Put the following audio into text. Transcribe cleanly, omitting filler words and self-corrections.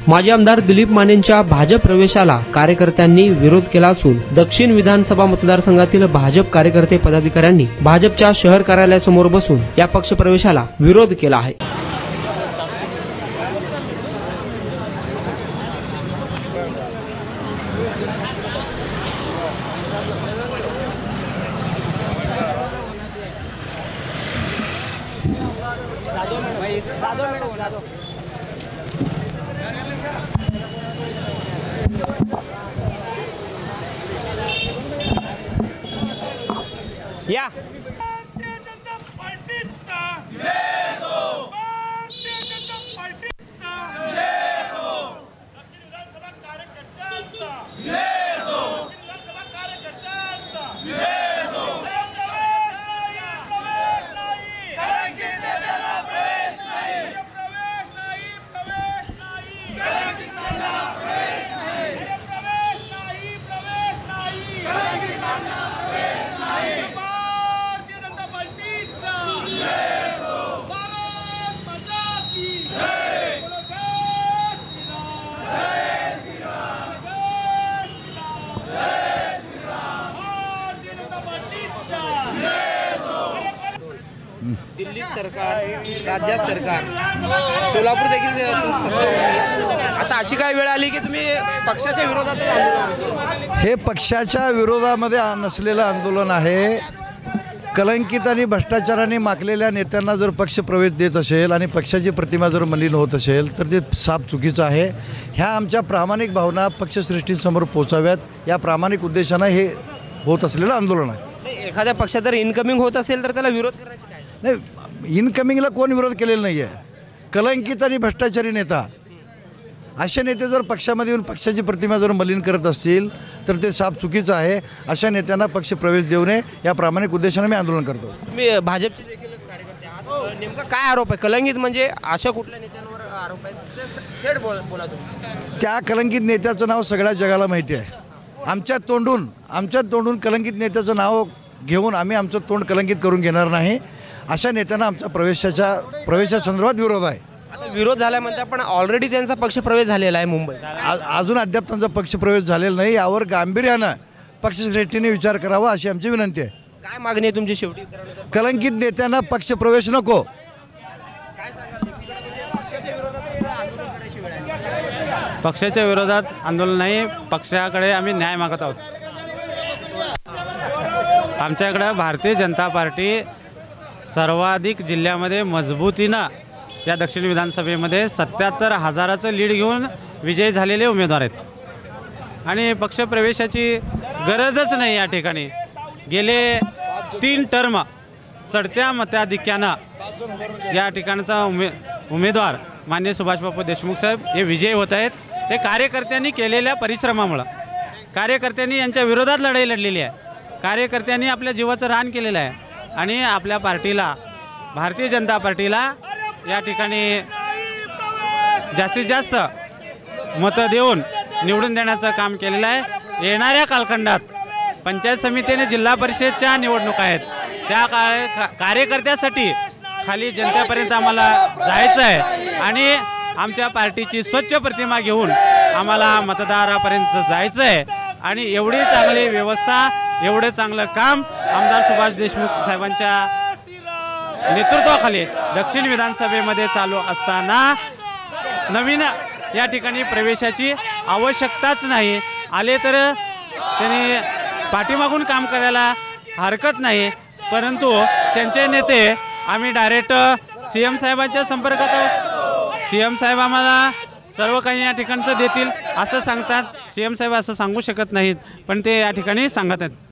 माजी आमदार दिलीप मानेंच्या भाजप प्रवेशाला कार्यकर्त्यांनी विरोध केला असून दक्षिण विधानसभा मतदारसंघातील भाजप कार्यकर्ते पदाधिकाऱ्यांनी भाजपच्या शहर कार्यालयासमोर बसून या पक्ष प्रवेशाला विरोध केला आहे। या दिल्ली सरकार, राज्यात सरकार, सोलापूर देखील सत्ता आता अशी काय वेळ आली की तुम्ही पक्षाच्या विरोधात आंदोलन? हे पक्षाच्या विरोधामध्ये नसलेलं आंदोलन आहे। कलंकित आणि भ्रष्टाचाराने माखलेल्या नेत्यांना जर पक्ष प्रवेश देत असेल आणि पक्षाची प्रतिमा जर मलिन होत असेल तर ते साफ चुकीचं आहे। ह्या आमच्या प्रामाणिक भावना पक्षश्रेष्ठींसमोर पोचाव्यात या प्रामाणिक उद्देशानं हे होत असलेलं आंदोलन आहे। एखाद्या पक्षात जर इनकमिंग होत असेल तर त्याला विरोध करायची काय नाही, इनकमिंगला कोण विरोध केलेला नाही आहे। कलंकित आणि भ्रष्टाचारी नेता असे नेते जर पक्षामध्ये येऊन पक्षाची प्रतिमा जर मलिन करत असतील तर ते साफ चुकीचं आहे। अशा नेत्यांना पक्ष प्रवेश देऊ नये या प्रामाणिक उद्देशाने मी आंदोलन करतो। मी भाजपचे देखील कार्यकर्ते आहात, नेमका काय आरोप आहे? कलंकित म्हणजे अशा कुठल्या नेत्यांवर आरोप आहे? थेट बोला तुम्ही। त्या कलंकित नेत्याचं नाव सगळ्या जगाला माहिती आहे। आमच्या तोंडून कलंकित नेत्याचं नाव घेऊन आम्ही आमचं तोंड कलंकित करून घेणार नाही। अशा नेत्यांना आमचा प्रवेशासंदर्भात विरोध आहे। आता विरोध झाला म्हणता पण ऑलरेडी त्यांचा पक्ष प्रवेश झालेला आहे मुंबईत, अजून अद्याप त्यांचा पक्ष प्रवेश झालेला नाही। यावर गांभीर्यानं पक्षश्रेष्ठीने विचार करावा अशी आमची विनंती आहे। काय मागणी आहे तुमची शेवटी? कलंकित नेत्यांना पक्ष प्रवेश नको। पक्षाच्या विरोधात आंदोलन नाही, पक्षाकडे आम्ही न्याय मागत आहोत। आमच्याकडे भारतीय जनता पार्टी सर्वाधिक जिल्ह्यामध्ये मजबूतीनं या दक्षिण विधानसभेमध्ये 77,000चं लीड घेऊन विजयी झालेले उमेदवार आहेत आणि पक्षप्रवेशाची गरजच नाही। या ठिकाणी गेले 3 टर्म चढत्या मताधिक्यानं या ठिकाणचा उमेदवार माननीय सुभाष बापू देशमुख साहेब हे विजयी होत आहेत। ते कार्यकर्त्यांनी केलेल्या परिश्रमामुळं, कार्यकर्त्यांनी यांच्या विरोधात लढाई लढलेली आहे, कार्यकर्त्यांनी आपल्या जीवाचं रान केलेलं आहे आणि आपल्या पार्टीला, भारतीय जनता पार्टीला या ठिकाणी जास्तीत जास्त मतं देऊन निवडून देण्याचं काम केलेलं आहे। येणाऱ्या कालखंडात पंचायत समितीने जिल्हा परिषदच्या निवडणुका आहेत, त्या कार्यकर्त्यासाठी खाली जनतेपर्यंत आम्हाला जायचं आहे आणि आमच्या पार्टीची स्वच्छ प्रतिमा घेऊन आम्हाला मतदारापर्यंत जायचं आहे आणि एवढी चांगली व्यवस्था, एवढं चांगलं काम आमदार सुभाष देशमुख साहेबांच्या नेतृत्वाखाली दक्षिण विधानसभेमध्ये चालू असताना नवीन या ठिकाणी प्रवेशाची आवश्यकताच नाही। आले तर त्यांनी पाठीमागून काम करायला हरकत नाही, परंतु त्यांचे नेते आम्ही डायरेक्ट CM साहेबांच्या संपर्कात आहोत। CM साहेब आम्हाला सर्व काही या ठिकाणचं देतील असं सांगतात। CM साहेब असं सांगू शकत नाहीत, पण ते या ठिकाणी सांगत आहेत।